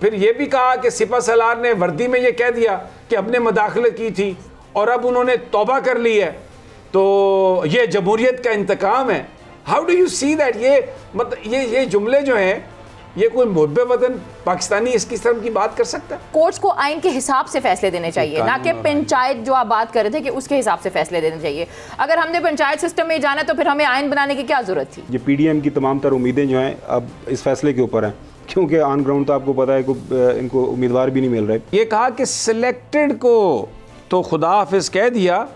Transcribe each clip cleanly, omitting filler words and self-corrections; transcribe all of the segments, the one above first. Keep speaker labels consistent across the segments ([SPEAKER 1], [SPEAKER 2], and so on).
[SPEAKER 1] फिर ये भी कहा कि सिपा सलार ने वर्दी में ये कह दिया कि हमने मदाखलत की थी और अब उन्होंने तौबा कर ली है, तो ये जमहूरियत का इंतकाम है। How do you see that? ये मतलब ये जुमले जो हैं, ये कोई मुहब्बे वतन पाकिस्तानी इसकी तरफ की बात कर सकता है?
[SPEAKER 2] कोर्ट्स को आइन के हिसाब से फैसले देने चाहिए, ना कि पंचायत जो आप बात कर रहे थे कि उसके हिसाब से फैसले देने चाहिए। अगर हमने पंचायत सिस्टम में जाना तो फिर हमें आइन बनाने की क्या जरूरत थी?
[SPEAKER 3] ये पीडीएम की तमाम तर उम्मीदें जो हैं अब इस फैसले के ऊपर हैं, क्योंकि ऑन ग्राउंड तो आपको पता है कि इनको उम्मीदवार भी नहीं मिल रहे।
[SPEAKER 1] ये कहा कि सिलेक्टेड को तो खुदा हाफिज कह दिया,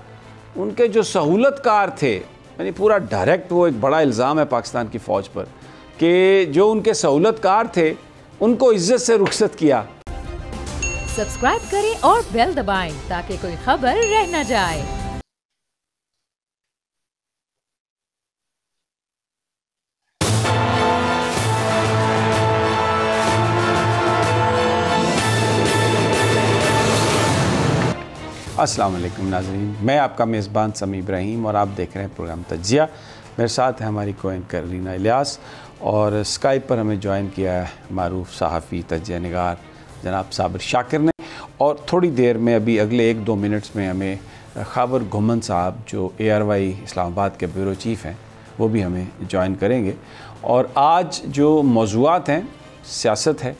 [SPEAKER 1] उनके जो सहूलतकार थे, यानी पूरा डायरेक्ट वो एक बड़ा इल्ज़ाम है पाकिस्तान की फ़ौज पर कि जो उनके सहूलतकार थे उनको इज्जत से रुखसत किया।
[SPEAKER 4] सब्सक्राइब करें और बेल दबाएं ताकि कोई खबर रह न जाए।
[SPEAKER 1] अस्सलाम वालेकुम नाज़रीन, मैं आपका मेज़बान समी इब्राहिम और आप देख रहे हैं प्रोग्राम तज्जिया। मेरे साथ है हमारी को एंकर रीना इलियास और स्काइप पर हमें ज्वाइन किया है मारूफ सहाफ़ी तज्जिया निगार जनाब साबिर शाकिर ने, और थोड़ी देर में अभी अगले 1-2 मिनट्स में हमें ख़ाबर घुमन साहब जो ARY इस्लामाबाद के ब्यूरो चीफ़ हैं वो भी हमें ज्वाइन करेंगे। और आज जो मौज़ूआत हैं, सियासत है,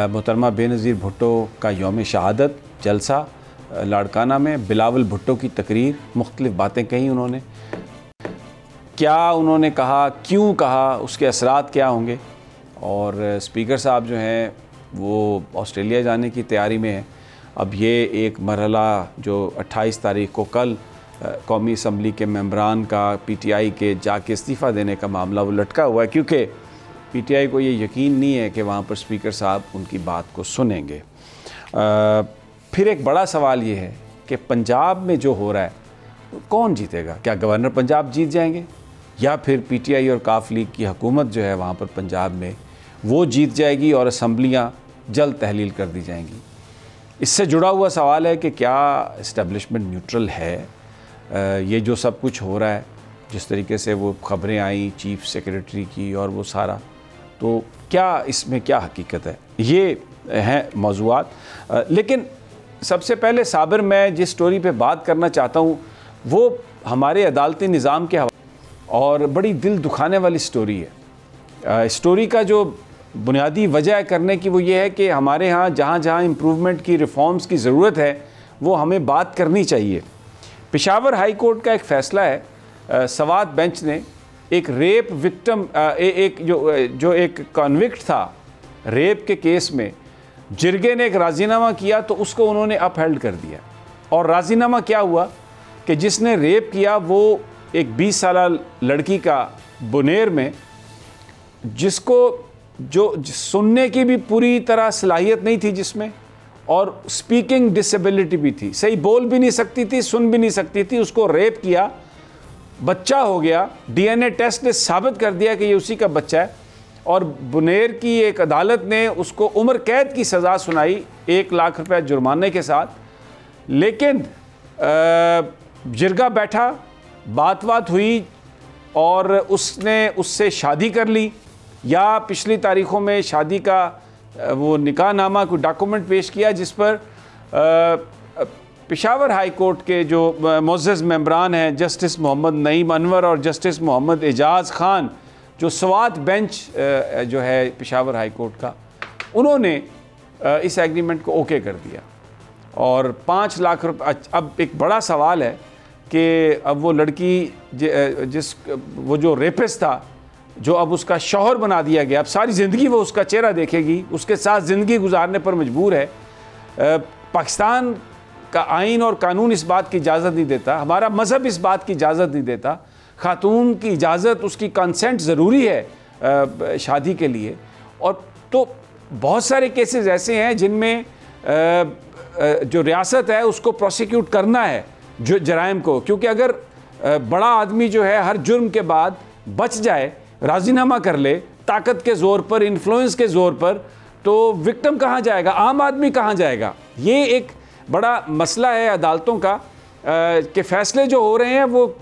[SPEAKER 1] मोहतरमा बेनज़ीर भुट्टो का यौम शहादत जलसा लाड़काना में, बिलावल भुट्टो की तकरीर, मुख्तलिफ़ बातें कही उन्होंने, क्या उन्होंने कहा, क्यों कहा, उसके असरात क्या होंगे। और स्पीकर साहब जो हैं वो ऑस्ट्रेलिया जाने की तैयारी में हैं। अब ये एक मरहला जो 28 तारीख़ को कल कौमी असम्बली के मेंबरान का PTI के जाके इस्तीफ़ा देने का मामला वो लटका हुआ है, क्योंकि PTI को ये यकीन नहीं है कि वहाँ पर स्पीकर साहब उनकी बात को सुनेंगे। फिर एक बड़ा सवाल ये है कि पंजाब में जो हो रहा है कौन जीतेगा? क्या गवर्नर पंजाब जीत जाएंगे या फिर PTI और काफ लीग की हुकूमत जो है वहाँ पर पंजाब में वो जीत जाएगी और असम्बलियाँ जल्द तहलील कर दी जाएंगी? इससे जुड़ा हुआ सवाल है कि क्या इस्टेब्लिशमेंट न्यूट्रल है? ये जो सब कुछ हो रहा है, जिस तरीके से वो ख़बरें आई चीफ़ सेक्रेटरी की और वो सारा, तो क्या इसमें क्या हकीकत है? ये हैं मौज़ूआत। लेकिन सबसे पहले साबिर, मैं जिस स्टोरी पे बात करना चाहता हूँ वो हमारे अदालती निज़ाम के हवाले और बड़ी दिल दुखाने वाली स्टोरी है। स्टोरी का जो बुनियादी वजह करने की वो ये है कि हमारे यहाँ जहाँ जहाँ इम्प्रूवमेंट की, रिफॉर्म्स की ज़रूरत है वो हमें बात करनी चाहिए। पेशावर हाई कोर्ट का एक फ़ैसला है, सवात बेंच ने एक रेप विक्टिम, जो एक कॉन्विक्ट था रेप के केस में, जिरगे ने एक राज़ीनामा किया तो उसको उन्होंने अपहेल्ड कर दिया। और राज़ीनामा क्या हुआ कि जिसने रेप किया वो एक 20 साल लड़की का बुनेर में, जिसको जो सुनने की भी पूरी तरह सलाहियत नहीं थी जिसमें, और स्पीकिंग डिसेबिलिटी भी थी, सही बोल भी नहीं सकती थी, सुन भी नहीं सकती थी, उसको रेप किया, बच्चा हो गया, DNA टेस्ट ने साबित कर दिया कि ये उसी का बच्चा है, और बुनेर की एक अदालत ने उसको उम्र कैद की सज़ा सुनाई 1 लाख रुपए जुर्माने के साथ। लेकिन जिरगा बैठा, बात हुई और उसने उससे शादी कर ली, या पिछली तारीख़ों में शादी का वो निकाहनामा कोई डॉक्यूमेंट पेश किया जिस पर पेशावर हाई कोर्ट के जो मुअज़्ज़ज़ मेंबरान हैं जस्टिस मोहम्मद नईम अनवर और जस्टिस मोहम्मद एजाज़ ख़ान, जो सवात बेंच जो है पेशावर हाई कोर्ट का, उन्होंने इस एग्रीमेंट को ओके कर दिया और 5 लाख रुपये। अब एक बड़ा सवाल है कि अब वो लड़की वो जो रेपिस्ट था, जो अब उसका शौहर बना दिया गया, अब सारी ज़िंदगी वो उसका चेहरा देखेगी, उसके साथ ज़िंदगी गुजारने पर मजबूर है। पाकिस्तान का आइन और कानून इस बात की इजाज़त नहीं देता, हमारा मज़हब इस बात की इजाज़त नहीं देता, खातून की इजाज़त, उसकी कंसेंट ज़रूरी है शादी के लिए। और तो बहुत सारे केसेस ऐसे हैं जिनमें जो रियासत है उसको प्रोसिक्यूट करना है जो जराइम को, क्योंकि अगर बड़ा आदमी जो है हर जुर्म के बाद बच जाए, राज़ीनामा कर ले ताकत के ज़ोर पर, इन्फ्लुएंस के ज़ोर पर, तो विक्टिम कहाँ जाएगा, आम आदमी कहाँ जाएगा? ये एक बड़ा मसला है अदालतों का कि फ़ैसले जो हो रहे हैं वो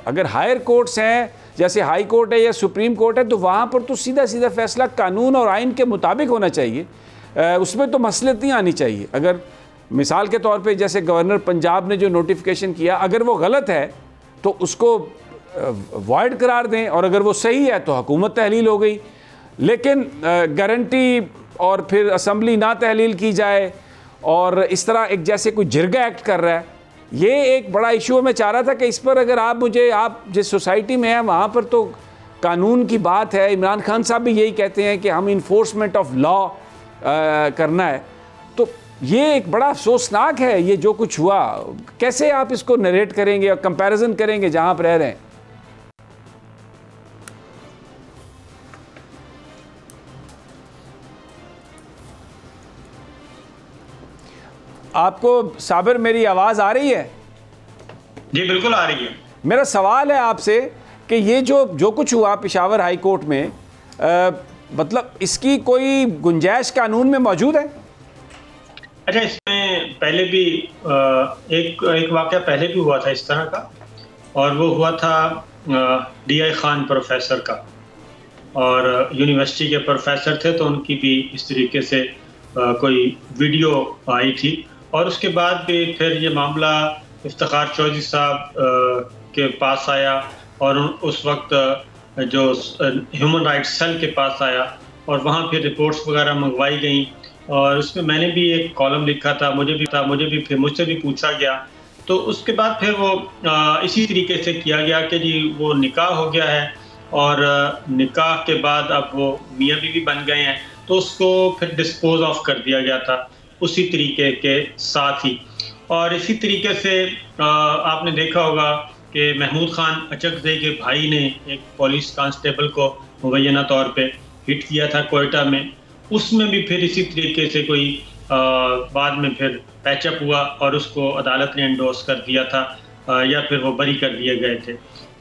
[SPEAKER 1] अगर हायर कोर्ट्स हैं, जैसे हाई कोर्ट है या सुप्रीम कोर्ट है, तो वहाँ पर तो सीधा सीधा फ़ैसला कानून और आइन के मुताबिक होना चाहिए। उसमें तो मसलियत नहीं आनी चाहिए। अगर मिसाल के तौर पे जैसे गवर्नर पंजाब ने जो नोटिफिकेशन किया, अगर वो गलत है तो उसको वॉइड करार दें, और अगर वो सही है तो हुकूमत तहलील हो गई। लेकिन गारंटी और फिर असम्बली ना तहलील की जाए और इस तरह एक जैसे कोई जिरगा एक्ट कर रहा है, ये एक बड़ा इशू है। मैं चाह रहा था कि इस पर अगर आप जिस सोसाइटी में हैं वहाँ पर तो कानून की बात है, इमरान खान साहब भी यही कहते हैं कि हम इन्फोर्समेंट ऑफ लॉ करना है, तो ये एक बड़ा अफसोसनाक है ये जो कुछ हुआ। कैसे आप इसको नरेट करेंगे और कंपैरिजन करेंगे जहाँ आप रह रहे हैं? आपको साबिर मेरी आवाज़ आ रही है?
[SPEAKER 5] जी बिल्कुल आ रही है।
[SPEAKER 1] मेरा सवाल है आपसे कि ये जो कुछ हुआ पेशावर हाई कोर्ट में, मतलब इसकी कोई गुंजाइश कानून में मौजूद है?
[SPEAKER 5] अच्छा, इसमें पहले भी एक वाक़या पहले भी हुआ था इस तरह का, और वो हुआ था DI खान प्रोफेसर का, और यूनिवर्सिटी के प्रोफेसर थे तो उनकी भी इस तरीके से कोई वीडियो आई थी, और उसके बाद भी फिर ये मामला इफ्तिखार चौधरी साहब के पास आया, और उस वक्त जो ह्यूमन राइट्स सेल के पास आया, और वहाँ फिर रिपोर्ट्स वगैरह मंगवाई गई, और उसमें मैंने भी एक कॉलम लिखा था, मुझसे भी पूछा गया। तो उसके बाद फिर वो इसी तरीके से किया गया कि जी वो निकाह हो गया है, और निकाह के बाद अब वो मियाँ बीवी बन गए हैं, तो उसको फिर डिस्पोज ऑफ कर दिया गया था उसी तरीके के साथ ही। और इसी तरीके से आपने देखा होगा कि महमूद खान अचकज़ई के भाई ने एक पुलिस कांस्टेबल को मुबैना तौर पे हिट किया था कोयटा में, उसमें भी फिर इसी तरीके से कोई बाद में फिर पैचअप हुआ और उसको अदालत ने एंडोर्स कर दिया था, या फिर वो बरी कर दिए गए थे।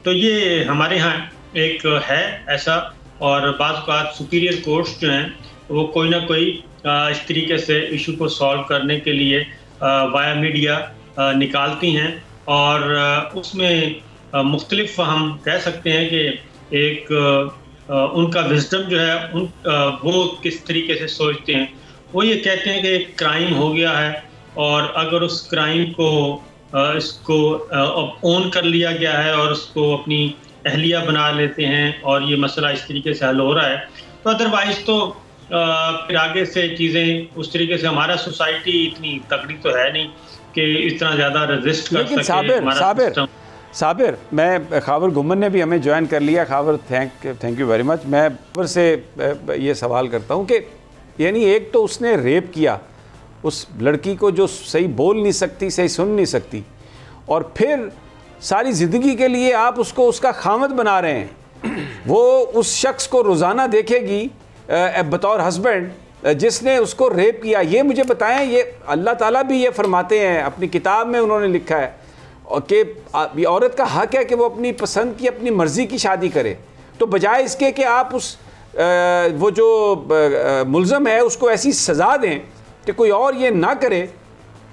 [SPEAKER 5] तो ये हमारे यहाँ एक है ऐसा, और बाज़ बात सुपीरियर कोर्ट्स जो हैं वो कोई ना कोई इस तरीके से इशू को सॉल्व करने के लिए वाया मीडिया निकालती हैं, और उसमें मुख्तलिफ हम कह सकते हैं कि एक उनका विजडम जो है वो किस तरीके से सोचते हैं। वो ये कहते हैं कि एक क्राइम हो गया है, और अगर उस क्राइम को इसको ओन कर लिया गया है और उसको अपनी अहलिया बना लेते हैं, और ये मसला इस तरीके से हल हो रहा है, तो अदरवाइज तो फिर आगे से चीज़ें उस तरीके से हमारा सोसाइटी इतनी तगड़ी तो है नहीं कि इस तरह ज़्यादा रेजिस्ट कर सके।
[SPEAKER 1] साबिर, मैं खावर गुमन ने भी हमें ज्वाइन कर लिया। Khawar thank you very much. मैं खावर से ये सवाल करता हूँ कि यानी एक तो उसने रेप किया उस लड़की को जो सही बोल नहीं सकती, सही सुन नहीं सकती, और फिर सारी ज़िंदगी के लिए आप उसको उसका खामद बना रहे हैं। वो उस शख्स को रोज़ाना देखेगी बतौर हस्बैंड जिसने उसको रेप किया। ये मुझे बताएं, ये अल्लाह ताला भी ये फरमाते हैं अपनी किताब में, उन्होंने लिखा है कि औरत का हक है कि वो अपनी पसंद की, अपनी मर्ज़ी की शादी करे। तो बजाय इसके कि आप उस वो जो मुल्ज़म है उसको ऐसी सज़ा दें कि कोई और ये ना करे,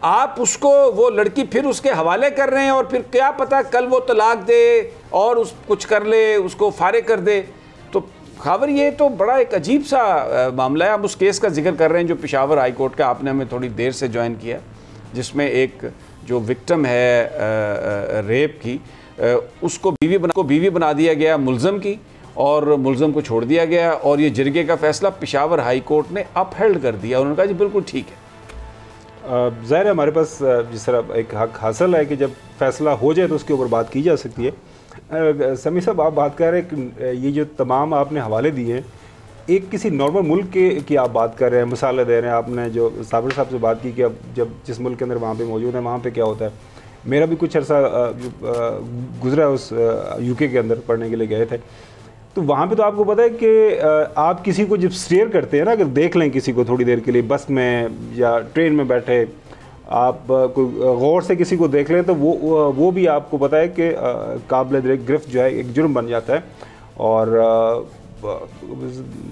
[SPEAKER 1] आप उसको वो लड़की फिर उसके हवाले कर रहे हैं, और फिर क्या पता कल वो तलाक दे और उस कुछ कर ले, उसको फारिग कर दे। तो खावर ये तो बड़ा एक अजीब सा मामला है। हम उस केस का जिक्र कर रहे हैं जो पेशावर हाई कोर्ट का आपने हमें थोड़ी देर से ज्वाइन किया, जिसमें एक जो विक्टिम है रेप की, उसको बीवी बना दिया गया मुल्ज़म की, और मुल्ज़म को छोड़ दिया गया, और ये जिरगे का फ़ैसला पेशावर हाई कोर्ट ने अपहेल्ड कर दिया। उन्होंने कहा जी बिल्कुल ठीक है।
[SPEAKER 3] ज़ाहिर है हमारे पास जिस तरह एक हक हासिल है कि जब फ़ैसला हो जाए तो उसके ऊपर बात की जा सकती है। समी साहब, आप बात कर रहे हैं कि ये जो तमाम आपने हवाले दिए हैं, एक किसी नॉर्मल मुल्क की आप बात कर रहे हैं, मिसालें दे रहे हैं। आपने जो साबिर साहब से बात की कि अब जब जिस मुल्क के अंदर वहाँ पे मौजूद है वहाँ पे क्या होता है। मेरा भी कुछ अर्सा गुजरा उस UK के अंदर पढ़ने के लिए गए थे, तो वहाँ पे तो आपको पता है कि आप किसी को जब स्टेयर करते हैं ना, अगर देख लें किसी को थोड़ी देर के लिए बस में या ट्रेन में बैठे, आप कोई गौर से किसी को देख लें तो वो भी आपको पता है कि काबिल गिरफ्त जो है एक जुर्म बन जाता है। और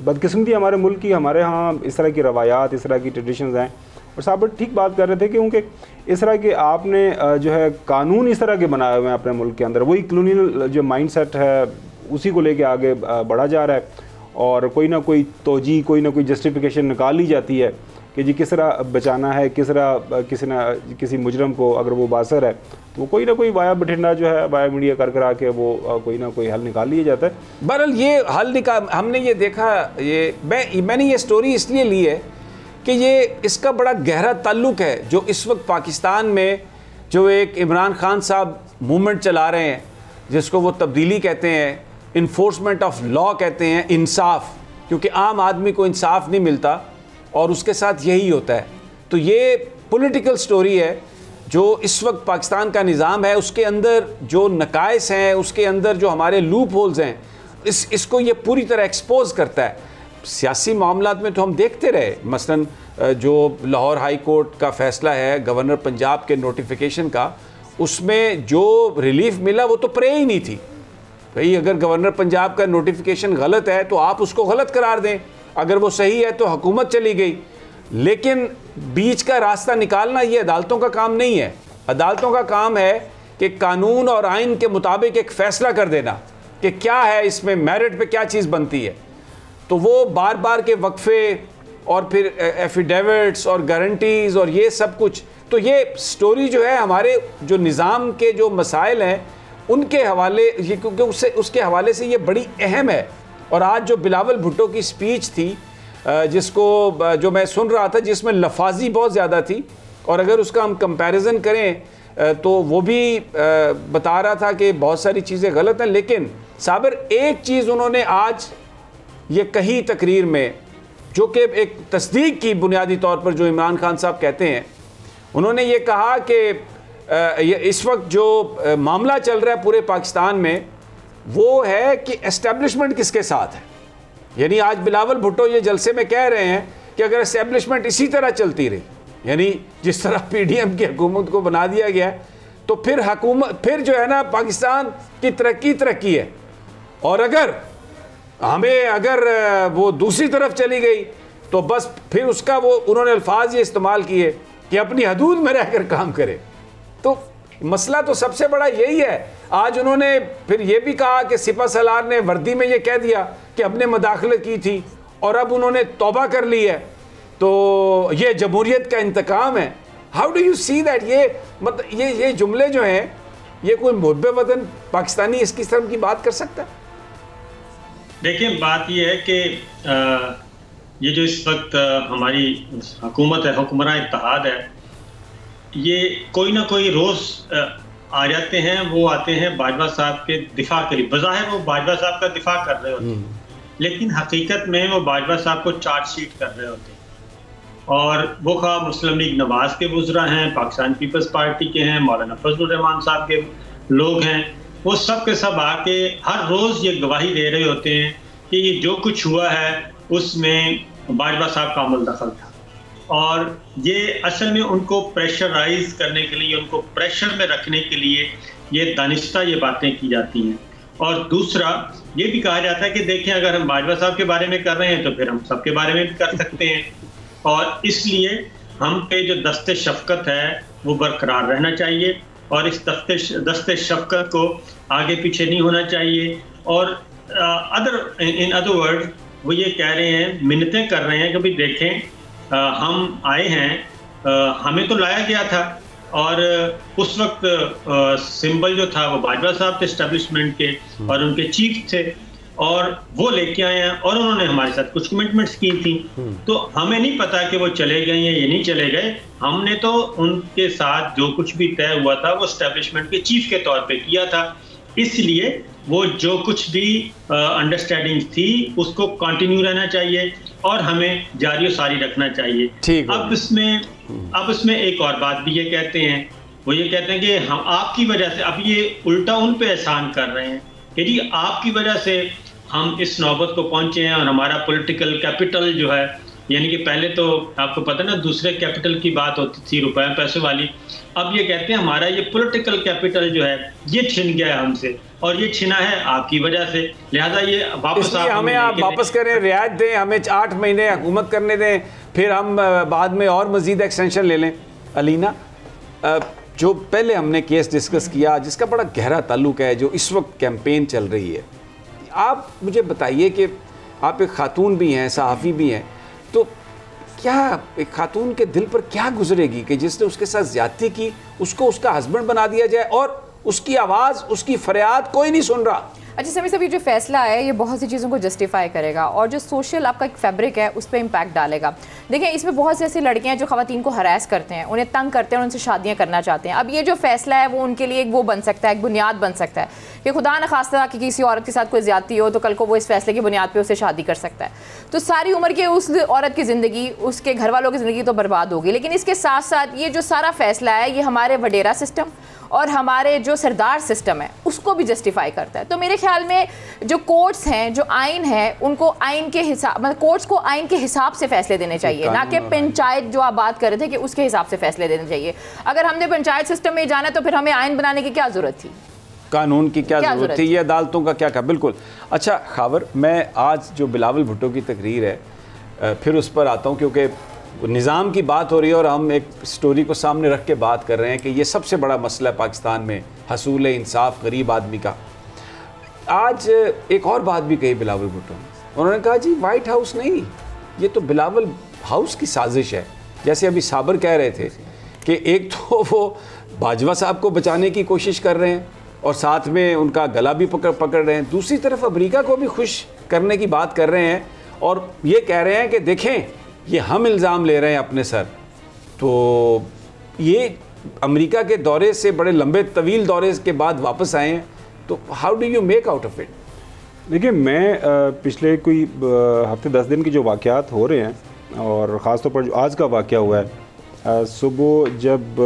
[SPEAKER 3] बदकिस्मती हमारे मुल्क की, हमारे यहाँ इस तरह की रवायात, इस तरह की ट्रेडिशंस हैं। और साहब ठीक बात कर रहे थे क्योंकि इस तरह के आपने जो है कानून इस तरह के बनाए हुए हैं अपने मुल्क के अंदर, वही कॉलोनियल जो माइंडसेट है उसी को लेके आगे बढ़ा जा रहा है। और कोई ना कोई तोजी, कोई ना कोई जस्टिफिकेशन निकाल ली जाती है कि जी किस तरह बचाना है, किस तरह किसी मुजरम को अगर वो बासर है तो वो कोई ना कोई वाया बठिंडा जो है वाया मीडिया कर करा के वो कोई ना कोई हल निकाल लिया जाता है।
[SPEAKER 1] बहरहाल ये हल निकाल, हमने ये देखा, ये मैंने ये स्टोरी इसलिए ली है कि ये इसका बड़ा गहरा ताल्लुक है जो इस वक्त पाकिस्तान में जो एक इमरान खान साहब मूवमेंट चला रहे हैं, जिसको वो तब्दीली कहते हैं, इन्फोर्समेंट ऑफ लॉ कहते हैं, इंसाफ, क्योंकि आम आदमी को इंसाफ नहीं मिलता और उसके साथ यही होता है। तो ये पॉलिटिकल स्टोरी है जो इस वक्त पाकिस्तान का निज़ाम है, उसके अंदर जो नकाइस हैं, उसके अंदर जो हमारे लूप होल्स हैं, इसको ये पूरी तरह एक्सपोज करता है। सियासी मामलात में तो हम देखते रहे, मसलन जो लाहौर हाई कोर्ट का फ़ैसला है गवर्नर पंजाब के नोटिफिकेशन का, उसमें जो रिलीफ मिला वो तो प्रे ही नहीं थी। भाई अगर गवर्नर पंजाब का नोटिफिकेशन गलत है तो आप उसको गलत करार दें, अगर वो सही है तो हुकूमत चली गई। लेकिन बीच का रास्ता निकालना ये अदालतों का काम नहीं है। अदालतों का काम है कि कानून और आइन के मुताबिक एक फ़ैसला कर देना कि क्या है इसमें, मेरिट पे क्या चीज़ बनती है। तो वो बार बार के वक्फे और फिर एफिडेविट्स और गारंटीज़ और ये सब कुछ, तो ये स्टोरी जो है हमारे जो निज़ाम के जो मसाइल हैं उनके हवाले, ये क्योंकि उसके हवाले से ये बड़ी अहम है। और आज जो बिलावल भुट्टो की स्पीच थी जिसको जो मैं सुन रहा था, जिसमें लफाजी बहुत ज़्यादा थी, और अगर उसका हम कंपैरिजन करें तो वो भी बता रहा था कि बहुत सारी चीज़ें गलत हैं। लेकिन साबिर एक चीज़ उन्होंने आज ये कही तकरीर में, जो कि एक तस्दीक की बुनियादी तौर पर जो इमरान खान साहब कहते हैं, उन्होंने ये कहा कि इस वक्त जो मामला चल रहा है पूरे पाकिस्तान में वो है कि एस्टेब्लिशमेंट किसके साथ है। यानी आज बिलावल भुट्टो ये जलसे में कह रहे हैं कि अगर एस्टेब्लिशमेंट इसी तरह चलती रही, यानी जिस तरह पीडीएम की हुकूमत को बना दिया गया, तो फिर जो है ना पाकिस्तान की तरक्की है। और अगर वो दूसरी तरफ चली गई तो बस फिर उसका वो उन्होंने अल्फाज ये इस्तेमाल किए कि अपनी हदूद में रहकर काम करे। तो मसला तो सबसे बड़ा यही है। आज उन्होंने फिर ये भी कहा कि सिपा सलार ने वर्दी में ये कह दिया कि हमने मदाखलत की थी और अब उन्होंने तौबा कर ली है, तो ये जमहूरियत का इंतकाम है। How do you see that? ये मतलब ये जुमले जो हैं, ये कोई मुहब्बे वतन पाकिस्तानी इसकी किस्म की बात कर सकता है?
[SPEAKER 5] देखिए, बात ये है कि ये जो इस वक्त हमारी हुकूमत है, हुक्मरान इत्तेहाद है, ये कोई ना कोई रोज़ आ जाते हैं, वो आते हैं बाजवा साहब के दिफा के लिए। बज़ाहिर वो बाजवा साहब का दिफा कर रहे होते हैं, लेकिन हकीकत में वो बाजवा साहब को चार्जशीट कर रहे होते हैं। और वो खा मुस्लिम लीग नवाज के बुज़रा हैं, पाकिस्तान पीपल्स पार्टी के हैं, मौलाना फजलुर रहमान साहब के लोग हैं, वो सब के सब आके हर रोज़ ये गवाही दे रहे होते हैं कि ये जो कुछ हुआ है उसमें बाजवा साहब का अमल दखल था। और ये असल में उनको प्रेशराइज करने के लिए, उनको प्रेशर में रखने के लिए ये दानिस्ता ये बातें की जाती हैं। और दूसरा ये भी कहा जाता है कि देखें, अगर हम बाजवा साहब के बारे में कर रहे हैं तो फिर हम सबके बारे में भी कर सकते हैं। और इसलिए हम पे जो दस्ते शफ़क़त है वो बरकरार रहना चाहिए और इस दस्ते शफ़क़त को आगे पीछे नहीं होना चाहिए। और इन अदर वर्ड वो ये कह रहे हैं, मिन्नतें कर रहे हैं कि भाई देखें, हम आए हैं, हमें तो लाया गया था और उस वक्त सिंबल जो था वो बाजवा साहब थे एस्टेब्लिशमेंट के और उनके चीफ थे, और वो लेके आए हैं और उन्होंने हमारे साथ कुछ कमिटमेंट्स की थी। तो हमें नहीं पता कि वो चले गए या ये नहीं चले गए, हमने तो उनके साथ जो कुछ भी तय हुआ था वो एस्टेब्लिशमेंट के चीफ के तौर पे किया था। इसलिए वो जो कुछ भी अंडरस्टैंडिंग थी उसको कंटिन्यू रहना चाहिए और हमें जारी सारी रखना चाहिए। अब इसमें एक और बात भी ये कहते हैं, वो ये कहते हैं कि हम आपकी वजह से, अब ये उल्टा उन पे एहसान कर रहे हैं कि जी आपकी वजह से हम इस नौबत को पहुंचे हैं और हमारा पॉलिटिकल कैपिटल जो है, यानी कि पहले तो आपको पता ना दूसरे कैपिटल की बात होती थी, रुपए पैसे वाली, अब ये कहते हैं हमारा ये पॉलिटिकल कैपिटल जो है ये छिन गया है हमसे और ये छिना है आपकी वजह से, लिहाजा ये वापस
[SPEAKER 1] हमें आप वापस करें, रियायत दें, हमें 8 महीने हुकूमत करने दें, फिर हम बाद में और मज़ीद एक्सटेंशन ले लें। अलीना, जो पहले हमने केस डिस्कस किया जिसका बड़ा गहरा ताल्लुक है जो इस वक्त कैंपेन चल रही है, आप मुझे बताइए कि आप एक खातून भी हैं, सहाफ़ी भी हैं, तो क्या एक खातून के दिल पर क्या गुजरेगी कि जिसने उसके साथ ज़्यादती की उसको उसका हस्बैंड बना दिया जाए और उसकी आवाज़, उसकी फरियाद कोई नहीं सुन रहा।
[SPEAKER 2] अच्छा समी साहब, ये जो फैसला है ये बहुत सी चीज़ों को जस्टिफाई करेगा और जो सोशल आपका एक फैब्रिक है उस पर इम्पैक्ट डालेगा। देखिए, इसमें बहुत से ऐसी लड़कियां हैं जो ख़वातीन को हरास करते हैं, उन्हें तंग करते हैं और उनसे शादियां करना चाहते हैं। अब ये जो फैसला है वो उनके लिए एक वो बन सकता है, एक बुनियाद बन सकता है कि खुदा न खास्ता कि किसी औरत के साथ कोई ज़्यादती हो तो कल को वो इस फैसले की बुनियाद पर उससे शादी कर सकता है। तो सारी उम्र के उस औरत की ज़िंदगी, उसके घर वालों की ज़िंदगी तो बर्बाद होगी। लेकिन इसके साथ साथ ये जो सारा फैसला है ये हमारे वडेरा सिस्टम और हमारे जो सरदार सिस्टम है उसको भी जस्टिफाई करता है। तो मेरे ख्याल में जो कोर्ट्स हैं, जो आइन है, उनको आइन के हिसाब, मतलब कोर्ट्स को आइन के हिसाब से फैसले देने चाहिए, ना कि पंचायत जो आप बात कर रहे थे कि उसके हिसाब से फैसले देने चाहिए। अगर हमने पंचायत सिस्टम में जाना तो फिर हमें आइन बनाने की क्या ज़रूरत थी,
[SPEAKER 1] कानून की क्या ज़रूरत थी, ये अदालतों का क्या बिल्कुल। अच्छा खावर, मैं आज जो बिलावल भुट्टो की तकरीर है फिर उस पर आता हूँ, क्योंकि निज़ाम की बात हो रही है और हम एक स्टोरी को सामने रख के बात कर रहे हैं कि ये सबसे बड़ा मसला है पाकिस्तान में, हसूल इंसाफ गरीब आदमी का। आज एक और बात भी कही बिलावल भुट्टो ने, उन्होंने कहा जी वाइट हाउस नहीं, ये तो बिलावल हाउस की साजिश है। जैसे अभी साबर कह रहे थे कि एक तो वो बाजवा साहब को बचाने की कोशिश कर रहे हैं और साथ में उनका गला भी पकड़ रहे हैं, दूसरी तरफ अमेरिका को भी खुश करने की बात कर रहे हैं और ये कह रहे हैं कि देखें ये हम इल्ज़ाम ले रहे हैं अपने सर। तो ये अमेरिका के दौरे से, बड़े लंबे तवील दौरे के बाद वापस आए हैं, तो how do you make out of it?
[SPEAKER 3] देखिए, मैं पिछले कोई हफ्ते 10 दिन के जो वाक़यात हो रहे हैं और ख़ास तौर पर जो आज का वाक़या हुआ है, सुबह जब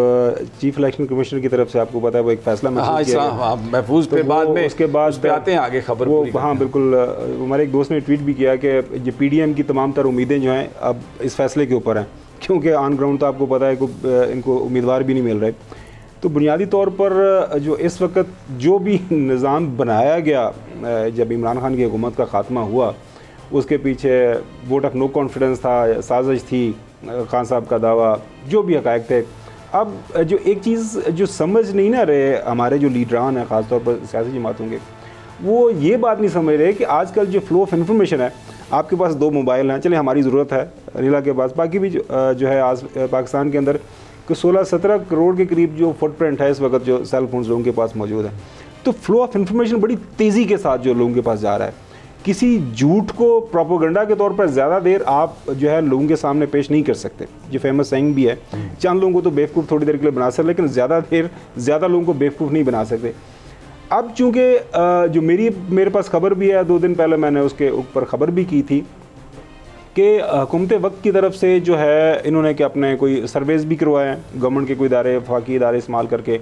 [SPEAKER 3] चीफ इलेक्शन कमिश्नर की तरफ से, आपको पता है वो एक फैसला
[SPEAKER 1] महफूज पे बाद में उसके बाद पे आते हैं आगे खबर
[SPEAKER 3] वो। हाँ बिल्कुल, हमारे एक दोस्त ने ट्वीट भी किया कि ये PDM की तमाम तर उम्मीदें जो हैं अब इस फैसले के ऊपर हैं, क्योंकि ऑन ग्राउंड तो आपको पता है कि इनको उम्मीदवार भी नहीं मिल रहे। तो बुनियादी तौर पर जो इस वक्त जो भी निज़ाम बनाया गया जब इमरान खान की हुकूमत का ख़ात्मा हुआ, उसके पीछे वोट ऑफ नो कॉन्फिडेंस था, साजिश थी, खान साहब का दावा, जो भी हक़ाइक़ थे। अब जो एक चीज़ जो समझ नहीं ना रहे हमारे जो लीडरान हैं, ख़ासतौर पर सियासी जमातों के, वो ये बात नहीं समझ रहे कि आजकल जो फ़्लो ऑफ इन्फॉर्मेशन है, आपके पास 2 मोबाइल हैं, चले हमारी ज़रूरत है रीला के पास, बाकी भी जो है आज पाकिस्तान के अंदर कि 16-17 करोड़ के करीब जो फुटप्रिंट है इस वक्त जो सेल फोन लोगों के पास मौजूद है। तो फ़्लो ऑफ इन्फॉर्मेशन बड़ी तेज़ी के साथ जो लोगों के पास जा रहा है। किसी झूठ को प्रोपोगंडा के तौर पर ज़्यादा देर आप जो है लोगों के सामने पेश नहीं कर सकते। जो फेमस सेइंग भी है, चंद लोगों को तो बेवकूफ़ थोड़ी देर के लिए बना सकते, लेकिन ज़्यादा लोगों को बेवकूफ़ नहीं बना सकते। अब चूँकि जो मेरे पास खबर भी है, 2 दिन पहले मैंने उसके ऊपर खबर भी की थी कि हुकूमत वक्त की तरफ से जो है इन्होंने कि अपने कोई सर्वेज़ भी करवाए हैं, गवर्नमेंट के कोई इदारे, वफाकी इदारे इस्तेमाल करके।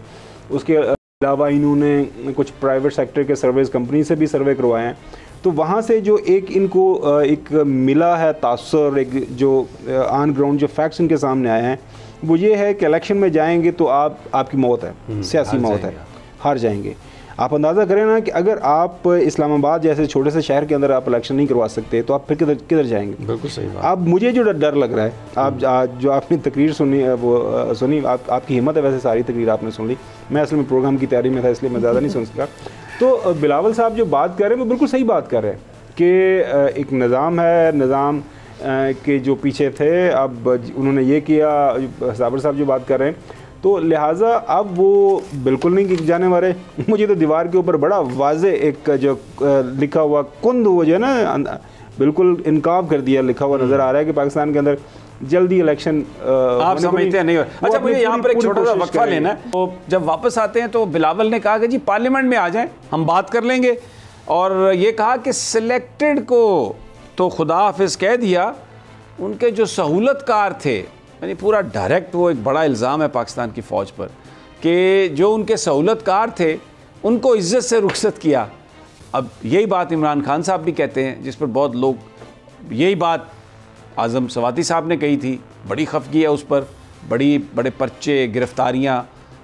[SPEAKER 3] उसके अलावा इन्होंने कुछ प्राइवेट सेक्टर के सर्वेज़ कंपनी से भी सर्वे करवाए हैं। तो वहाँ से जो एक इनको एक मिला है तासुर, एक जो ऑन ग्राउंड जो फैक्ट्स इनके सामने आए हैं, वो ये है कि इलेक्शन में जाएंगे तो आपकी मौत है, सियासी मौत है, हार जाएंगे। आप अंदाज़ा करें ना कि अगर आप इस्लामाबाद जैसे छोटे से शहर के अंदर आप इलेक्शन नहीं करवा सकते तो आप फिर किधर जाएंगे?
[SPEAKER 1] बिल्कुल सही बात।
[SPEAKER 3] अब मुझे जो डर लग रहा है, आप जो आपने तकरीर सुनी वो सुनी, आपकी हिम्मत है, वैसे सारी तकरीर आपने सुन ली, मैं असल में प्रोग्राम की तैयारी में था इसलिए मैं ज़्यादा नहीं सुन सका। तो बिलावल साहब जो बात कर रहे हैं वो बिल्कुल सही बात कर रहे हैं कि एक निज़ाम है, निज़ाम के जो पीछे थे, अब उन्होंने ये किया, साबर साहब जो बात कर रहे हैं, तो लिहाजा अब वो बिल्कुल नहीं जाने वाले। मुझे तो दीवार के ऊपर बड़ा वाज़े एक जो लिखा हुआ कुंद, वो जो है ना बिल्कुल इनकाब कर दिया, लिखा हुआ नज़र आ रहा है कि पाकिस्तान के अंदर जल्दी इलेक्शन
[SPEAKER 1] आप समझते हैं नहीं हो। अच्छा, मुझे यहाँ पर एक छोटा सा वक्फा लेना है। तो जब वापस आते हैं तो बिलावल ने कहा कि जी पार्लियामेंट में आ जाएं, हम बात कर लेंगे, और ये कहा कि सिलेक्टेड को तो खुदा हाफिज़ कह दिया, उनके जो सहूलतकार थे, यानी पूरा डायरेक्ट वो एक बड़ा इल्ज़ाम है पाकिस्तान की फ़ौज पर कि जो उनके सहूलतकार थे उनको इज़्ज़त से रुखसत किया। अब यही बात इमरान खान साहब भी कहते हैं, जिस पर बहुत लोग, यही बात आज़म सवाती साहब ने कही थी, बड़ी खफगी है उस पर, बड़े पर्चे, गिरफ्तारियाँ,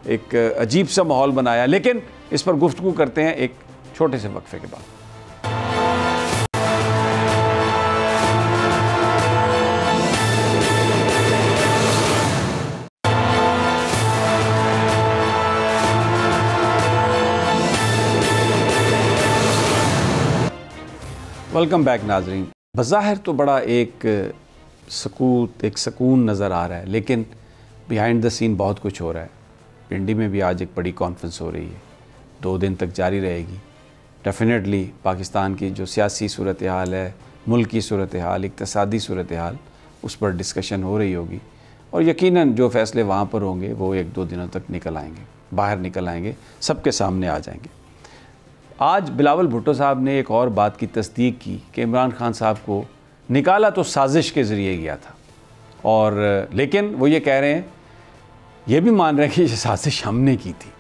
[SPEAKER 1] एक अजीब सा माहौल बनाया। लेकिन इस पर गुफ्तगू करते हैं एक छोटे से वक्फे के बाद। वेलकम बैक नाजरीन। बज़ाहिर तो बड़ा एक सुकून नज़र आ रहा है, लेकिन बिहाइंड द सीन बहुत कुछ हो रहा है। पिंडी में भी आज एक बड़ी कॉन्फ्रेंस हो रही है, 2 दिन तक जारी रहेगी। डेफिनेटली पाकिस्तान की जो सियासी सूरत हाल है, मुल्क की सूरत हाल, इक़्तिसादी सूरत हाल, उस पर डिस्कशन हो रही होगी और यकीनन जो फ़ैसले वहाँ पर होंगे वो 1-2 दिनों तक निकल आएंगे, बाहर निकल आएंगे, सबके सामने आ जाएंगे। आज बिलावल भुट्टो साहब ने एक और बात की तस्दीक की कि इमरान खान साहब को निकाला तो साजिश के ज़रिए गया था, और लेकिन वो ये कह रहे हैं, ये भी मान रहे हैं कि ये साजिश हमने की थी।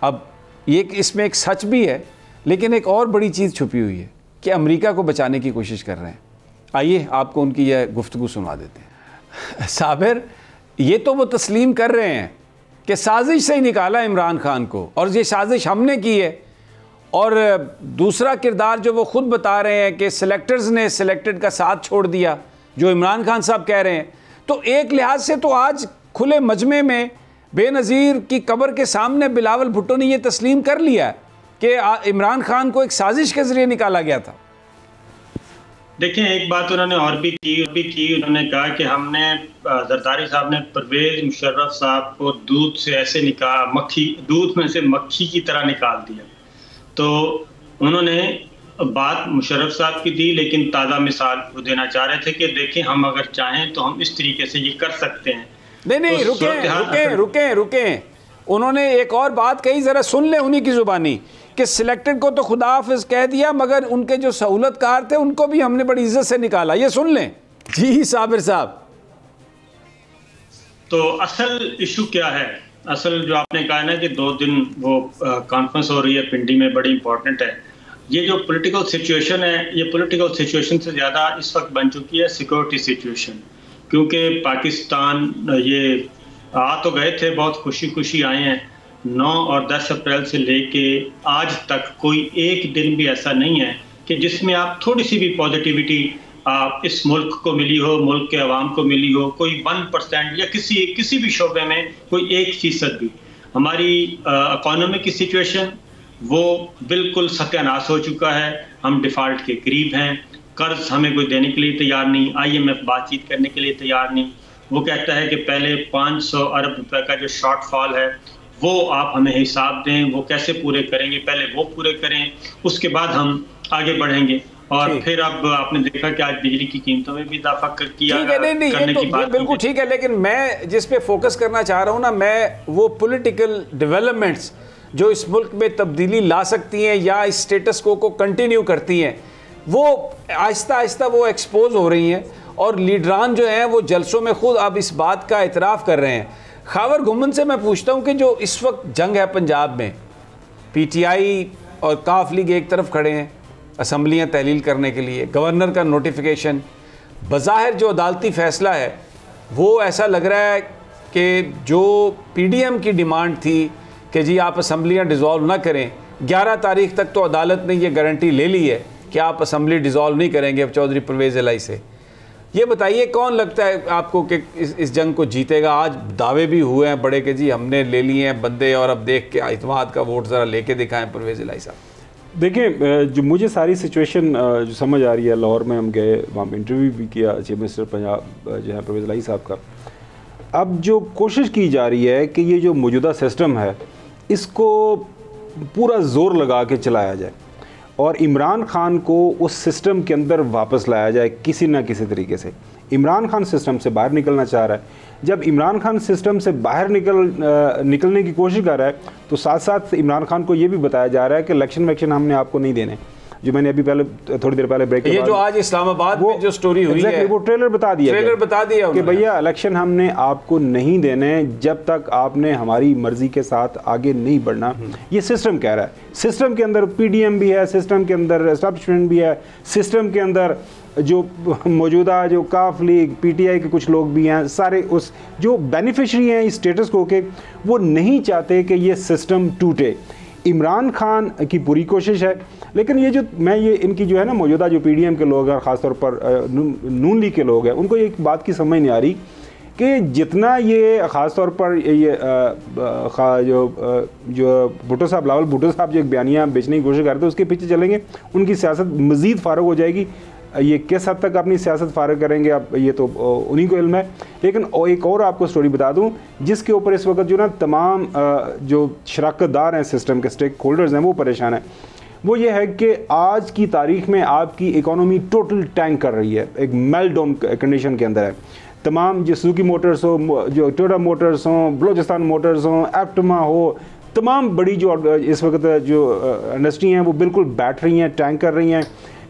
[SPEAKER 1] अब ये इसमें एक सच भी है, लेकिन एक और बड़ी चीज़ छुपी हुई है कि अमेरिका को बचाने की कोशिश कर रहे हैं। आइए आपको उनकी यह गुफ्तगू सुना देते हैं। साबिर, ये तो वो तस्लीम कर रहे हैं कि साजिश से ही निकाला इमरान खान को और ये साजिश हमने की है, और दूसरा किरदार जो वो ख़ुद बता रहे हैं कि सिलेक्टर्स ने सिलेक्टेड का साथ छोड़ दिया, जो इमरान खान साहब कह रहे हैं। तो एक लिहाज से तो आज खुले मजमे में बेनज़ीर की कब्र के सामने बिलावल भुट्टो ने यह तस्लीम कर लिया कि इमरान खान को एक साजिश के ज़रिए निकाला गया था।
[SPEAKER 5] देखिए, एक बात उन्होंने और भी की। उन्होंने कहा कि हमने जरदारी साहब ने परवेज़ मुशर्रफ साहब को दूध से ऐसे दूध में से मक्खी की तरह निकाल दिया। तो उन्होंने बात मुशर्रफ साहब की दी, लेकिन ताज़ा मिसाल वो देना चाह रहे थे कि देखें, हम अगर चाहें तो हम इस तरीके से ये कर सकते हैं।
[SPEAKER 1] नहीं, रुकें। उन्होंने एक और बात कही, ज़रा सुन लें उन्हीं की ज़ुबानी, कि सिलेक्टेड को तो खुदा हाफिज़ कह दिया, मगर उनके जो सहूलतकार थे उनको भी हमने बड़ी इज्जत से निकाला। ये सुन लें। जी साबिर साहब,
[SPEAKER 5] तो असल इशू क्या है? असल जो आपने कहा ना कि 2 दिन वो कॉन्फ्रेंस हो रही है पिंडी में, बड़ी इंपॉर्टेंट है। ये जो पॉलिटिकल सिचुएशन है, ये पॉलिटिकल सिचुएशन से ज़्यादा इस वक्त बन चुकी है सिक्योरिटी सिचुएशन, क्योंकि पाकिस्तान ये आ तो गए थे, बहुत खुशी आए हैं। 9 और 10 अप्रैल से लेके आज तक कोई एक दिन भी ऐसा नहीं है कि जिसमें आप थोड़ी सी भी पॉजिटिविटी आप इस मुल्क को मिली हो, मुल्क के अवाम को मिली हो, कोई 1% या किसी भी शोबे में कोई 1% भी। हमारी इकोनॉमी की सिचुएशन वो बिल्कुल सत्यानाश हो चुका है। हम डिफ़ॉल्ट के करीब हैं, कर्ज हमें कोई देने के लिए तैयार नहीं, IMF बातचीत करने के लिए तैयार नहीं। वो कहता है कि पहले 500 अरब रुपए का जो शॉर्टफॉल है वो आप हमें हिसाब दें, वो कैसे पूरे करेंगे, पहले वो पूरे करें, उसके बाद हम आगे बढ़ेंगे। और फिर अब आपने देखा कि आज बिजली की कीमतों में भी इजाफा करने की बात,
[SPEAKER 1] बिल्कुल ठीक है। लेकिन मैं जिस पे फोकस करना चाह रहा हूँ ना, मैं वो पॉलिटिकल डेवलपमेंट्स जो इस मुल्क में तब्दीली ला सकती हैं या इस स्टेटस को कंटिन्यू करती हैं, वो आहिस्ता आहिस्ता वो एक्सपोज हो रही हैं, और लीडरान जो हैं वो जलसों में खुद अब इस बात का इतराफ़ कर रहे हैं। खावर घुमन से मैं पूछता हूँ कि जो इस वक्त जंग है पंजाब में, PTI और काफ लीग एक तरफ खड़े हैं असम्बलियाँ तहलील करने के लिए, गवर्नर का नोटिफिकेशन, बज़ाहिर जो अदालती फ़ैसला है वो ऐसा लग रहा है कि जो PDM की डिमांड थी कि जी आप असम्बलियाँ डिज़ोल्व ना करें, 11 तारीख तक तो अदालत ने ये गारंटी ले ली है कि आप असम्बली डिज़ोल्व नहीं करेंगे चौधरी परवेज़ इलाही से। ये बताइए कौन लगता है आपको कि इस जंग को जीतेगा? आज दावे भी हुए हैं बड़े कि जी हमने ले लिए हैं बंदे, और अब देख के इत्मीनान का वोट ज़रा लेके दिखाएं परवेज़ इलाही साहब।
[SPEAKER 3] देखिए, जो मुझे सारी सिचुएशन जो समझ आ रही है, लाहौर में हम गए, वहाँ इंटरव्यू भी किया चीफ मिनिस्टर पंजाब जो है परवेज़ इलाही साहब का। अब जो कोशिश की जा रही है कि ये जो मौजूदा सिस्टम है इसको पूरा ज़ोर लगा के चलाया जाए और इमरान खान को उस सिस्टम के अंदर वापस लाया जाए किसी ना किसी तरीके से। इमरान खान सिस्टम से बाहर निकलना चाह रहा है। जब इमरान खान सिस्टम से बाहर निकलने की कोशिश कर रहा है, तो साथ साथ इमरान खान को ये भी बताया जा रहा है कि इलेक्शन हमने आपको नहीं देने। जो मैंने अभी थोड़ी देर पहले ब्रेक,
[SPEAKER 1] ये जो आज इस्लामाबाद में जो स्टोरी हुई है,
[SPEAKER 3] वो ट्रेलर बता दिया कि भैया इलेक्शन हमने आपको नहीं देने जब तक आपने हमारी मर्जी के साथ आगे नहीं बढ़ना। ये सिस्टम कह रहा है। सिस्टम के अंदर PDM भी है, सिस्टम के अंदर एस्टैब्लिशमेंट भी है, सिस्टम के अंदर जो मौजूदा जो काफ लीग PTI के कुछ लोग भी हैं, सारे उस जो बेनिफिशरी हैं इस स्टेटस को के, वो नहीं चाहते कि ये सिस्टम टूटे। इमरान खान की पूरी कोशिश है, लेकिन ये इनकी जो है ना मौजूदा जो PDM के लोग हैं, ख़ासतौर पर नून लीग के लोग हैं, उनको एक बात की समझ नहीं आ रही कि जितना ये ख़ासतौर पर ये जो भुट्टो साहब, बिलावल भुट्टो साहब जो एक बयानिया बेचने की कोशिश कर रहे थे, उसके पीछे चलेंगे, उनकी सियासत मज़ीद फारग हो जाएगी। ये किस हद तक अपनी सियासत फारग करेंगे अब ये तो उन्हीं को इल्म है। लेकिन एक और आपको स्टोरी बता दूं जिसके ऊपर इस वक्त जो ना तमाम जो शराकतदार हैं सिस्टम के, स्टेक होल्डर्स हैं, वो परेशान हैं। वो ये है कि आज की तारीख में आपकी इकोनॉमी टोटल टैंक कर रही है, एक मेल्टडाउन कंडीशन के अंदर है। तमाम जो सुजुकी मोटर्स हो, जो टोयोटा मोटर्स हों, बलोचिस्तान मोटर्स हों, एप्टमा हो, तमाम बड़ी जो इस वक्त जो इंडस्ट्री हैं वो बिल्कुल बैठ रही हैं, टैंक कर रही हैं,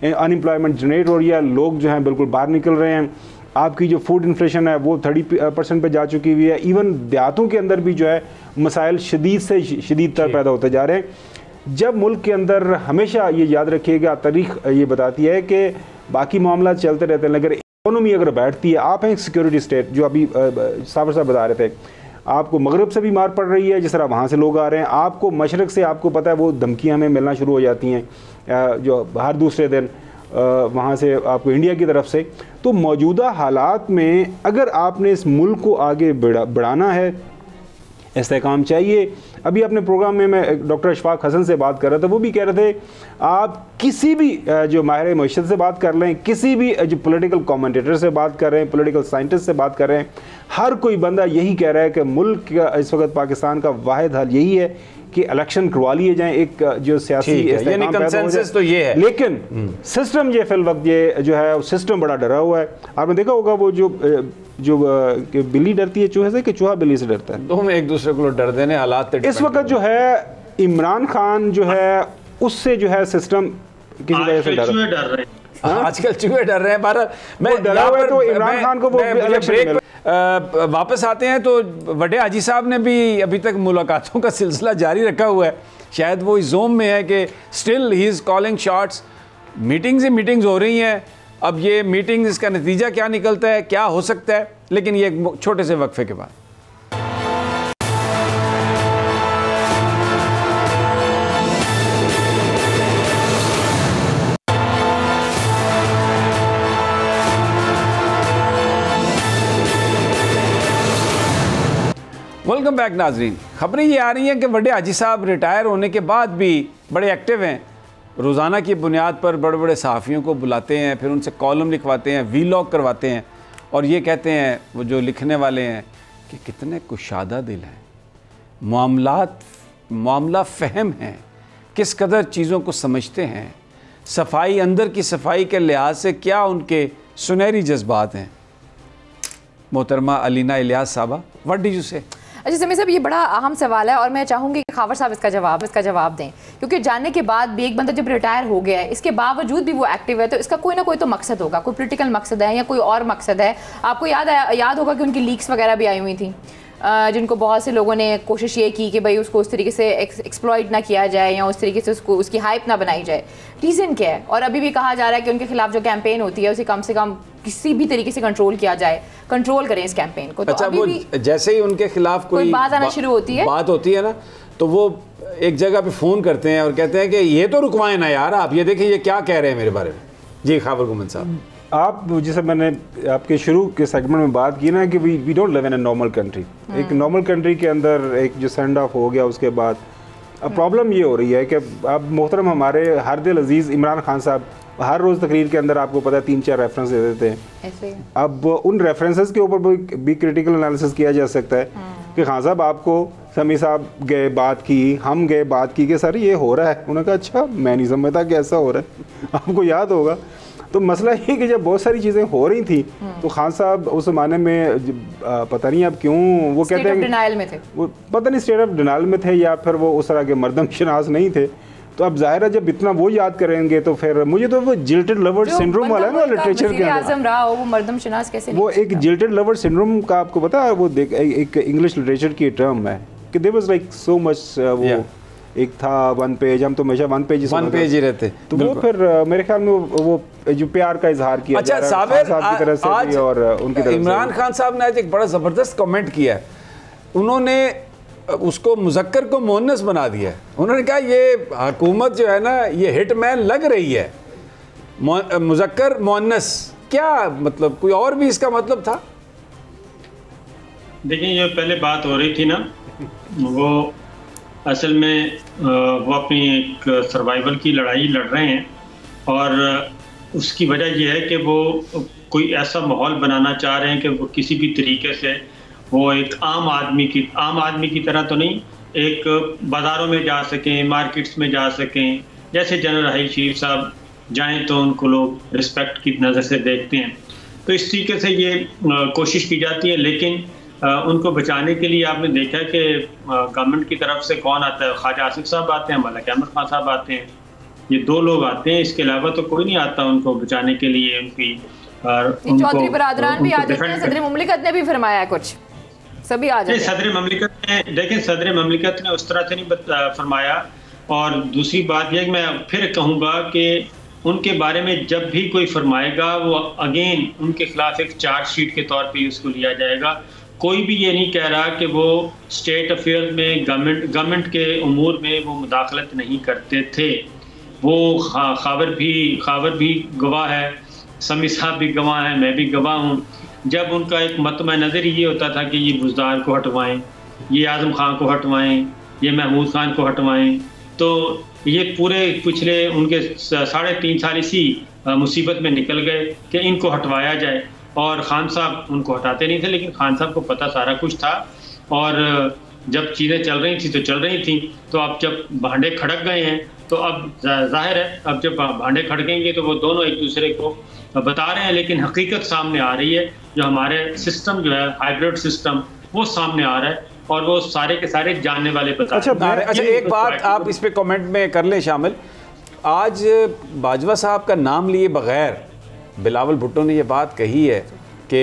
[SPEAKER 3] अनएम्प्लॉयमेंट जनरेट हो रही है, लोग जो हैं बिल्कुल बाहर निकल रहे हैं। आपकी जो फूड इन्फ्लेशन है वो 30% पे जा चुकी हुई है। इवन देहातों के अंदर भी जो है मसाइल शदीद से शदीद तर पैदा होते जा रहे हैं। जब मुल्क के अंदर हमेशा ये याद रखिएगा, तारीख ये बताती है कि बाकी मामला चलते रहते हैं, अगर इकोनॉमी अगर बैठती है, आप हैं सिक्योरिटी स्टेट, जो अभी साबर साहब बता रहे थे, आपको मगरब से भी मार पड़ रही है, जिस तरह वहाँ से लोग आ रहे हैं, आपको मशरक़ से आपको पता है वो धमकियाँ हमें मिलना शुरू हो जाती हैं जो हर दूसरे दिन वहाँ से आपको इंडिया की तरफ से। तो मौजूदा हालात में अगर आपने इस मुल्क को आगे बढ़ाना है, इस्तेहकाम चाहिए। अभी अपने प्रोग्राम में मैं डॉक्टर अशफाक हसन से बात कर रहा था, वो भी कह रहे थे आप किसी भी जो माहिर मईशत से बात कर लें, किसी भी जो पॉलिटिकल कमेंटेटर से बात कर रहे हैं, पॉलिटिकल साइंटिस्ट से बात कर रहे हैं, हर कोई बंदा यही कह रहा है कि मुल्क का इस वक्त पाकिस्तान का वाहिद हल यही है कि इलेक्शन करवा लिए जाएं, एक जो सियासी इस्तेहकाम पैदा हो जाए।
[SPEAKER 1] तो ये है,
[SPEAKER 3] लेकिन सिस्टम ये फिल वक्त ये जो है सिस्टम बड़ा डरा हुआ है। आपने देखा होगा वो जो बिल्ली डरती है चूहे से कि चूहा बिल्ली से डरता है,
[SPEAKER 1] दोनों एक दूसरे को डर देने हालात
[SPEAKER 3] इस वक्त जो है इमरान खान जो है उससे जो है सिस्टम किसी वजह से डर रहे हैं।
[SPEAKER 1] आजकल चूहे डर रहे हैं। भारत में
[SPEAKER 3] डरा हुआ है तो इमरान खान को वो इलेक्शन
[SPEAKER 1] वापस आते हैं तो वडे हाजी साहब ने भी अभी तक मुलाकातों का सिलसिला जारी रखा हुआ है। शायद वो इस जोम में है कि still he is calling shots, meetings he meetings हो रही हैं। अब ये मीटिंग्स का नतीजा क्या निकलता है, क्या हो सकता है, लेकिन ये एक छोटे से वक्फे के बाद। वेलकम बैक नाजरीन। खबरें ये आ रही हैं कि वडे हाजी साहब रिटायर होने के बाद भी बड़े एक्टिव हैं। रोज़ाना की बुनियाद पर बड़े बड़े सहाफ़ियों को बुलाते हैं, फिर उनसे कॉलम लिखवाते हैं, वीलॉग करवाते हैं और ये कहते हैं वो जो लिखने वाले हैं कि कितने कुशादा दिल हैं, मामला फ़हम हैं, किस कदर चीज़ों को समझते हैं, सफाई, अंदर की सफाई के लिहाज से क्या उनके सुनहरी जज्बात हैं। मोहतरमा अलीना इलियास साहबा, व्हाट डू यू से?
[SPEAKER 2] अच्छा समीर साहब, ये बड़ा अहम सवाल है और मैं चाहूँगी कि खावर साहब इसका जवाब दें, क्योंकि जानने के बाद भी एक बंदा जब रिटायर हो गया है, इसके बावजूद भी वो एक्टिव है, तो इसका कोई ना कोई तो मकसद होगा, कोई पॉलिटिकल मकसद है या कोई और मकसद है। आपको याद होगा कि उनकी लीक्स वगैरह भी आई हुई थी, जिनको बहुत से लोगों ने कोशिश ये की कि भाई उसको उस तरीके से एक्सप्लॉइट ना किया जाए या उस तरीके से उसकी हाइप ना बनाई जाए। रीज़न क्या है? और अभी भी कहा जा रहा है कि उनके खिलाफ जो कैंपेन होती है उसे कम से कम किसी भी तरीके से कंट्रोल किया जाए, कंट्रोल करें इस कैंपेन को। तो
[SPEAKER 1] अच्छा,
[SPEAKER 2] अभी
[SPEAKER 1] वो
[SPEAKER 2] भी
[SPEAKER 1] जैसे ही उनके खिलाफ कोई
[SPEAKER 2] बात आना शुरू होती है
[SPEAKER 1] ना, तो वो एक जगह पे फ़ोन करते हैं और कहते हैं कि ये तो रुकवाएं ना यार, आप ये देखें ये क्या कह रहे हैं मेरे बारे में। जी खाबर गुमन साहब,
[SPEAKER 3] आप जैसे मैंने आपके शुरू के सेगमेंट में बात की ना कि we don't live in a normal country. एक नॉर्मल कंट्री के अंदर एक जो सेंड ऑफ हो गया उसके बाद अब प्रॉब्लम ये हो रही है कि अब मोहतरम हमारे हर दिल अजीज़ इमरान खान साहब हर रोज़ तकरीर के अंदर आपको पता है 3-4 रेफरेंस दे देते हैं। अब उन रेफरेंसेस के ऊपर भी क्रिटिकल एनालिसिस किया जा सकता है कि खान साहब आपको समी साहब गए बात की, हम गए बात की कि सर ये हो रहा है। उन्होंने कहा अच्छा मैं नहीं समझता कि ऐसा हो रहा है। आपको याद होगा। तो मसला ये कि जब बहुत सारी चीज़ें हो रही थी तो खान साहब उस ज़माने में पता नहीं अब क्यों वो कहते हैं
[SPEAKER 2] डिनाइल में थे,
[SPEAKER 3] वो पता नहीं स्टेट ऑफ डिनाइल में थे या फिर वो उस तरह के मर्दम शनास नहीं थे। तो अब जाहिर है जब इतना वो याद करेंगे तो फिर मुझे तो वो जिल्टेड लवर सिंड्रोम वाला है ना लिटरेचर के
[SPEAKER 2] अंदर रहा हो, वो मर्दम शनास कैसे
[SPEAKER 3] वो एक जिल्टेड लवर सिंड्रोम का आपको पता है, वो एक इंग्लिश लिटरेचर की टर्म है कि there was like so much वो एक था 1 पेज, हम तो हमेशा 1 पेज
[SPEAKER 1] ही रहते।
[SPEAKER 3] तो वो फिर मेरे ख्याल में वो जो प्यार का इजहार किया
[SPEAKER 1] अच्छा साबिर की तरफ से आज और उनकी तरफ से इमरान खान साहब ने आज एक बड़ा ज़बरदस्त कमेंट किया है। उन्होंने उसको मुज़क्कर को मोहन्नस बना दिया है। उन्होंने कहा ये हुकूमत जो है ना ये हिटमैन लग रही है, मुज़क्कर मोहन्नस। क्या मतलब, कोई और भी इसका मतलब था?
[SPEAKER 5] देखिए ये पहले बात हो रही थी ना, वो असल में वो अपनी एक सर्वाइवल की लड़ाई लड़ रहे हैं और उसकी वजह यह है कि वो कोई ऐसा माहौल बनाना चाह रहे हैं कि वो किसी भी तरीके से वो एक आम आदमी की तरह तो नहीं, एक बाज़ारों में जा सकें, मार्केट्स में जा सकें। जैसे जनरल राहील शरीफ साहब जाएं तो उनको लोग रिस्पेक्ट की नज़र से देखते हैं। तो इस तरीके से ये कोशिश की जाती है, लेकिन उनको बचाने के लिए आपने देखा कि गवर्नमेंट की तरफ से कौन आता है, ख्वाजा आसिफ साहब आते हैं, मलिक अहमद खान साहब आते हैं, ये 2 लोग आते हैं, इसके अलावा तो कोई नहीं आता उनको बचाने के लिए। उनकी
[SPEAKER 2] चौधरी बरादरान भी आ जाते हैं, सदर मुमलिकत ने भी फरमाया कुछ, सभी आ जाते हैं।
[SPEAKER 5] सदर मुमलिकत ने, देखें सदर मुमलिकत ने उस तरह से नहीं फरमाया। और दूसरी बात यह, मैं फिर कहूँगा कि उनके बारे में जब भी कोई फरमाएगा वो अगेन उनके खिलाफ एक चार्जशीट के तौर पे उसको लिया जाएगा। कोई भी ये नहीं कह रहा कि वो स्टेट अफेयर में गवर्नमेंट के उमूर में वो मुदाखलत नहीं करते थे। वो खावर भी गवाह है, समी साहब भी गवाह है, मैं भी गवाह हूँ। जब उनका एक मतमा नज़र ये होता था कि ये बुज़दार को हटवाएं, ये आज़म खान को हटवाएं, ये महमूद खान को हटवाएं, तो ये पूरे पिछले उनके 3.5 साल इसी मुसीबत में निकल गए कि इनको हटवाया जाए। और खान साहब उनको हटाते नहीं थे, लेकिन खान साहब को पता सारा कुछ था। और जब चीज़ें चल रही थी तो चल रही थी, तो अब जब भांडे खड़क गए हैं तो अब जाहिर है अब जब भांडे खड़केंगे तो वो दोनों एक दूसरे को बता रहे हैं, लेकिन हकीकत सामने आ रही है। जो हमारे सिस्टम जो है हाइब्रिड सिस्टम, वो सामने आ रहा है और वो सारे के सारे जानने वाले बता रहे हैं।
[SPEAKER 1] अच्छा, एक बात आप इस पे कमेंट में कर लें शामिल। आज बाजवा साहब का नाम लिए बगैर बिलावल भुट्टो ने ये बात कही है कि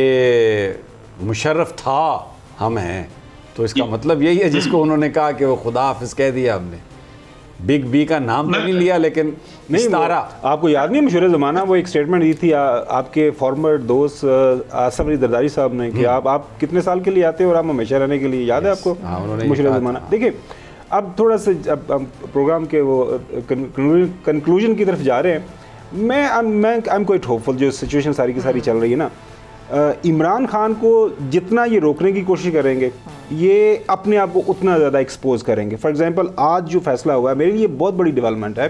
[SPEAKER 1] मुशर्रफ था, हम हैं, तो इसका मतलब यही है जिसको उन्होंने कहा कि वो खुदा हाफिज कह दिया हमने। बिग बी का नाम तो नहीं लिया, लेकिन
[SPEAKER 3] नहीं, तारा आपको याद नहीं मशहूर ज़माना वो एक स्टेटमेंट दी थी आपके फॉर्मर दोस्त आसफ अली दरदारी साहब ने कि आप कितने साल के लिए आते हो और आप हमेशा रहने के लिए, याद है आपको मशहूर ज़माना। देखिए अब थोड़ा सा अब प्रोग्राम के वो कंक्लूजन की तरफ जा रहे हैं। मैं आई एम क्वाइट होपफुल जो सिचुएशन सारी की सारी चल रही है ना, इमरान खान को जितना ये रोकने की कोशिश करेंगे ये अपने आप को उतना ज़्यादा एक्सपोज करेंगे। फॉर एग्जांपल आज जो फैसला हुआ है मेरे लिए बहुत बड़ी डेवलपमेंट है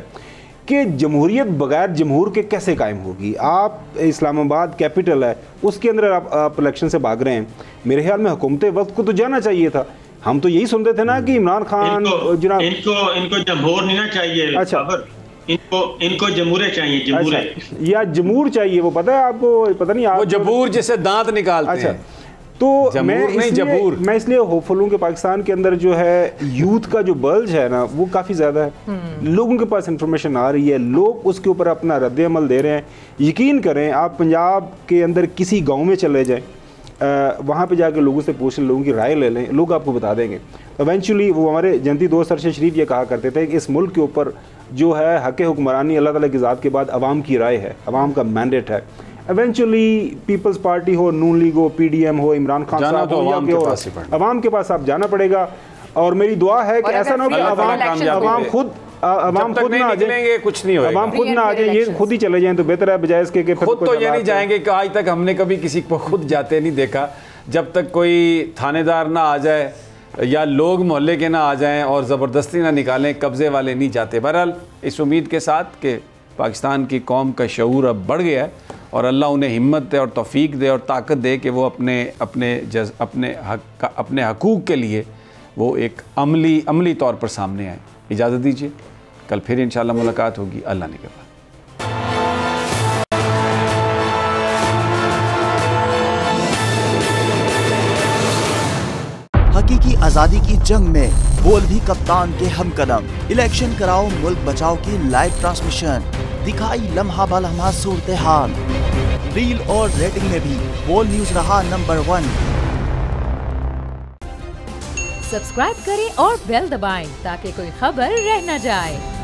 [SPEAKER 3] कि जमहूरियत बगैर जमहूर के कैसे कायम होगी। आप इस्लामाबाद कैपिटल है, उसके अंदर आप इलेक्शन से भाग रहे हैं। मेरे ख्याल में हुकूमत वक्त को तो जाना चाहिए था। हम तो यही सुनते थे ना कि इमरान खान जनाब
[SPEAKER 5] इनको जमहूर नहीं ना चाहिए। अच्छा, इनको जमूरे चाहिए, जमूरे।
[SPEAKER 3] अच्छा, या जमूर चाहिए, वो पता है आपको, पता नहीं आप
[SPEAKER 1] वो जबूर जैसे दांत निकालते हैं।
[SPEAKER 3] तो मैं इसलिए होपफुल हूँ कि पाकिस्तान के अंदर जो है यूथ का जो बल्ज है ना वो काफ़ी ज़्यादा है। लोगों के पास इंफॉर्मेशन आ रही है, लोग उसके ऊपर अपना रद्द अमल दे रहे हैं। यकीन करें, आप पंजाब के अंदर किसी गांव में चले जाएं, वहाँ पे जाकर लोगों से पूछ लें, लोगों की राय ले लें, लोग आपको बता देंगे। इवेंचुअली वो हमारे जनती दोस्त अरशद शरीफ ये कहा करते थे कि इस मुल्क के ऊपर जो है हक़ हुक्मरानी अल्लाह ताला की ज़ात के बाद अवाम की राय है, अवाम का मैंडेट है। इवेंचुअली पीपल्स पार्टी हो, नून लीग हो, PDM हो, इमरान खान साहब हो, अवाम के पास आप जाना पड़ेगा। और मेरी दुआ है कि ऐसा ना हो कि अवाम खुद ना आ जाएंगे, कुछ नहीं होगा, अवाम खुद ना आ जाए, ये खुद ही चले जाएं तो बेहतर है, बजाय इसके
[SPEAKER 1] खुद तो ये नहीं जाएंगे कि आज तक हमने कभी किसी को खुद जाते नहीं देखा। जब तक कोई थानेदार ना आ जाए या लोग मोहल्ले के ना आ जाएं और ज़बरदस्ती ना निकालें, कब्ज़े वाले नहीं जाते। बहरहाल इस उम्मीद के साथ कि पाकिस्तान की कौम का शऊर अब बढ़ गया है और अल्लाह उन्हें हिम्मत दे और तौफीक दे और ताकत दे कि वो अपने हकूक़ के लिए वो एक अमली तौर पर सामने आए। इजाज़त दीजिए, कल फिर इंशाअल्लाह मुलाकात होगी अल्लाह ने के बाद।
[SPEAKER 6] हकीकी आजादी की जंग में बोल भी कप्तान के हमकदम। इलेक्शन कराओ मुल्क बचाओ की लाइव ट्रांसमिशन, दिखाई लम्हा बलम्हा सूरत हाल। रील और रेटिंग में भी बोल न्यूज रहा नंबर 1।
[SPEAKER 4] सब्सक्राइब करें और बेल दबाएं ताकि कोई खबर रह न जाए।